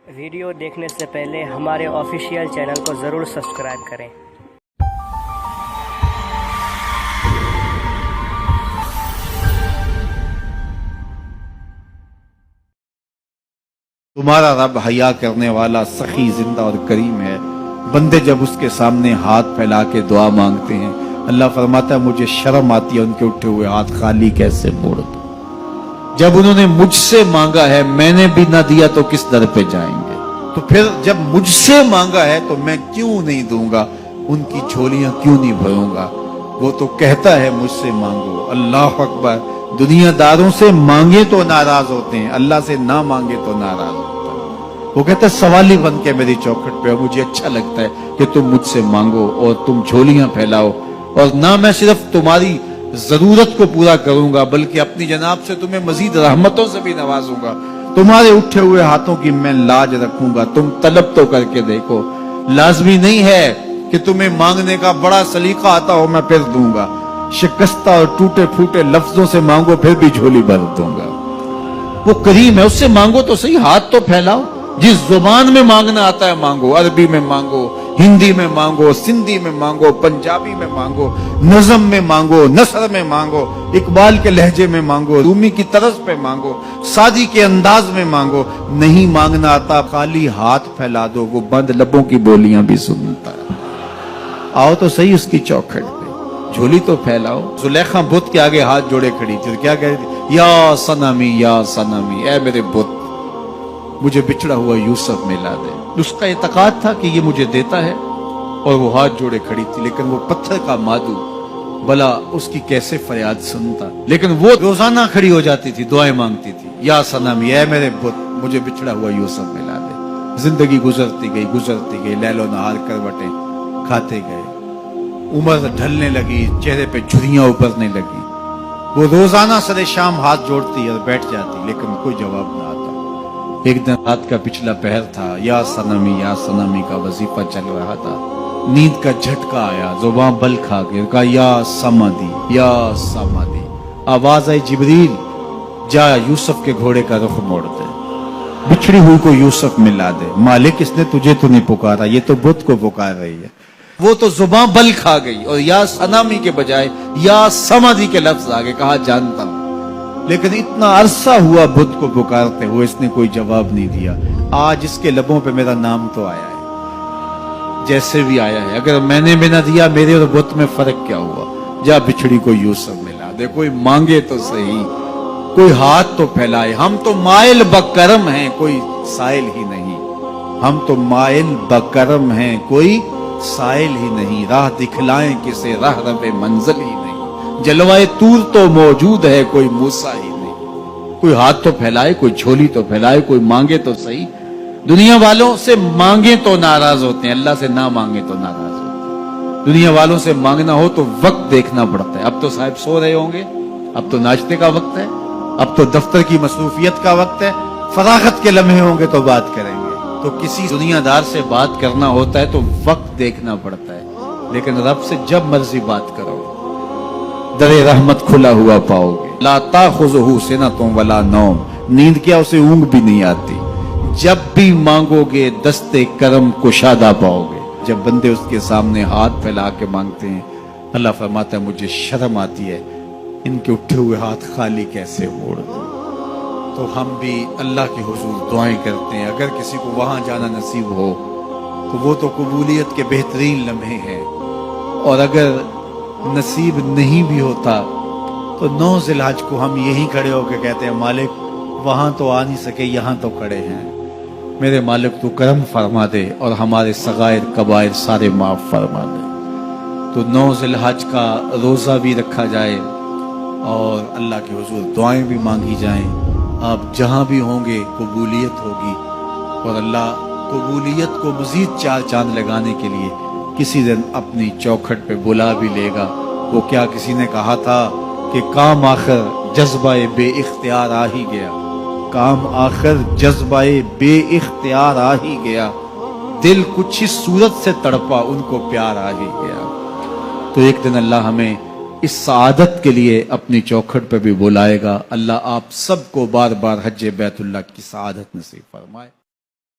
Video دیکھنے سے پہلے ہمارے آفیشیل چینل کو ضرور سبسکرائب کریں۔ تمہارا رب حیا کرنے والا سخی زندہ اور کریم ہے۔ بندے جب اس کے سامنے ہاتھ پھیلا کے دعا مانگتے ہیں، اللہ فرماتا ہے مجھے شرم آتی ہے ان کے اٹھے ہوئے ہاتھ خالی کیسے موڑ دوں۔ جب انہوں نے مجھ سے مانگا ہے میں نے بھی نہ دیا تو کس در پہ جائیں گے؟ تو پھر جب مجھ سے مانگا ہے تو میں کیوں نہیں دوں گا؟ ان کی جھولیاں کیوں نہیں بھروں گا؟ وہ تو کہتا ہے مجھ سے مانگو۔ اللہ اکبر۔ دنیا داروں سے مانگے تو ناراض ہوتے ہیں، اللہ سے نہ مانگے تو ناراض ہوتا ہے۔ وہ کہتا ہے سوالی بن کے میری چوکھٹ پہ، مجھے اچھا لگتا ہے کہ تم مجھ سے مانگو اور تم جھولیاں پھیلاؤ، اور نہ میں صرف تمہاری ضرورت کو پورا کروں گا بلکہ اپنی جناب سے تمہیں مزید رحمتوں سے بھی نوازوں گا۔ تمہارے اٹھے ہوئے ہاتھوں کی میں لاج رکھوں گا، تم طلب تو کر کے دیکھو۔ لازمی نہیں ہے کہ تمہیں مانگنے کا بڑا سلیقہ آتا ہو میں پھر دوں گا، شکستہ اور ٹوٹے پھوٹے لفظوں سے مانگو پھر بھی جھولی بھر دوں گا۔ وہ کریم ہے، اس سے مانگو تو صحیح، ہاتھ تو پھیلاؤ۔ جس زبان میں مانگنا آتا ہے مانگو، عربی میں مانگو، ہندی میں مانگو، سندھی میں مانگو، پنجابی میں مانگو، نظم میں مانگو، نثر میں مانگو، اقبال کے لہجے میں مانگو، رومی کی طرز پہ مانگو، سعدی کے انداز میں مانگو۔ نہیں مانگنا آتا خالی ہاتھ پھیلا دو، وہ بند لبوں کی بولیاں بھی سنتا ہے۔ آؤ تو صحیح اس کی چوکھٹ پہ، جھولی تو پھیلاؤ۔ زلیخا بت کے آگے ہاتھ جوڑے کھڑی تھی، کیا کہہ رہی تھی؟ یا صنمی یا صنمی، اے میرے بت مجھے بچھڑا ہوا یوسف ملا دے۔ اس کا اعتقاد تھا کہ یہ مجھے دیتا ہے، اور وہ ہاتھ جوڑے کھڑی تھی، لیکن وہ پتھر کا مادو بلا اس کی کیسے فریاد سنتا۔ لیکن وہ روزانہ کھڑی ہو جاتی تھی، دعائیں مانگتی تھی، یا صنمی اے میرے بت مجھے بچھڑا ہوا یوسف ملا دے۔ زندگی گزرتی گئی، لیل و نہار کروٹیں کھاتے گئے، عمر ڈھلنے لگی، چہرے پہ جھریاں ابھرنے لگی۔ وہ روزانہ سر شام ہاتھ جوڑتی اور بیٹھ جاتی، لیکن کوئی جواب نہ آتا۔ ایک دن رات کا پچھلا پہر تھا، یا صنمی کا وظیفہ چل رہا تھا، نیند کا جھٹکا آیا، زبان بل کھا گئی، کہا یا سمادی۔ آواز آئی جبریل جا یوسف کے گھوڑے کا رخ موڑ دے، بچھڑی ہوئی کو یوسف ملا دے۔ مالک اس نے تجھے تو نہیں پکارا، یہ تو بت کو پکار رہی ہے۔ وہ تو زبان بل کھا گئی اور یا صنمی کے بجائے یا سمادی کے لفظ آگے، کہا جانتا ہوں۔ لیکن اتنا عرصہ ہوا بت کو پکارتے ہوئے، اس نے کوئی جواب نہیں دیا۔ آج اس کے لبوں پہ میرا نام تو آیا ہے، جیسے بھی آیا ہے۔ اگر میں نے بھی نہ دیا، میرے اور بت میں فرق کیا ہوا؟ جا بچھڑی کو یوسف ملا دے۔ کوئی مانگے تو صحیح، کوئی ہاتھ تو پھیلائے۔ ہم تو مائل بکرم ہیں، کوئی سائل ہی نہیں۔ ہم تو مائل بکرم ہیں، کوئی سائل ہی نہیں۔ راہ دکھلائیں کسے، راہ رب منزل ہی نہیں۔ جلوائے طور تو موجود ہے، کوئی موسیٰ ہی نہیں۔ کوئی ہاتھ تو پھیلائے، کوئی جھولی تو پھیلائے، کوئی مانگے تو صحیح۔ دنیا والوں سے مانگے تو ناراض ہوتے ہیں، اللہ سے نہ مانگے تو ناراض ہوتے ہیں۔ دنیا والوں سے مانگنا ہو تو وقت دیکھنا پڑتا ہے۔ اب تو صاحب سو رہے ہوں گے، اب تو ناشتے کا وقت ہے، اب تو دفتر کی مصروفیت کا وقت ہے، فراغت کے لمحے ہوں گے تو بات کریں گے۔ تو کسی دنیا دار سے بات کرنا ہوتا ہے تو وقت دیکھنا پڑتا ہے، لیکن رب سے جب مرضی بات کرو در رحمت کھلا ہوا پاؤ گے۔ لا تاخذہ سنۃ ولا نوم، نیند کیا اسے اونگ بھی نہیں آتی۔ جب بھی مانگو گے دستے کرم کشادہ پاؤ گے۔ جب بندے اس کے سامنے ہاتھ پھیلا کے مانگتے ہیں، اللہ فرماتا ہے مجھے شرم آتی ہے ان کے اٹھے ہوئے ہاتھ خالی کیسے موڑ دوں۔ تو ہم بھی اللہ کے حضور دعائیں کرتے ہیں، اگر کسی کو وہاں جانا نصیب ہو تو وہ تو قبولیت کے بہترین لمحے ہیں، اور اگر نصیب نہیں بھی ہوتا تو 9 ذی الحج کو ہم یہیں کھڑے ہو کے کہتے ہیں مالک وہاں تو آ نہیں سکے، یہاں تو کھڑے ہیں، میرے مالک تو کرم فرما دے اور ہمارے صغائر کبائر سارے معاف فرما دے۔ تو 9 ذی الحج کا روزہ بھی رکھا جائے اور اللہ کے حضور دعائیں بھی مانگی جائیں۔ آپ جہاں بھی ہوں گے قبولیت ہوگی، اور اللہ قبولیت کو مزید 4 چاند لگانے کے لیے کسی دن اپنی چوکھٹ پہ بلا بھی لے گا۔ وہ کیا کسی نے کہا تھا کہ کام آخر جذبہ بے اختیار آ ہی گیا، کام آخر جذبہ بے اختیار آ ہی گیا، دل کچھ اس صورت سے تڑپا ان کو پیار آ ہی گیا۔ تو ایک دن اللہ ہمیں اس سعادت کے لیے اپنی چوکھٹ پہ بھی بلائے گا۔ اللہ آپ سب کو بار بار حج بیت اللہ کی سعادت نصیب فرمائے۔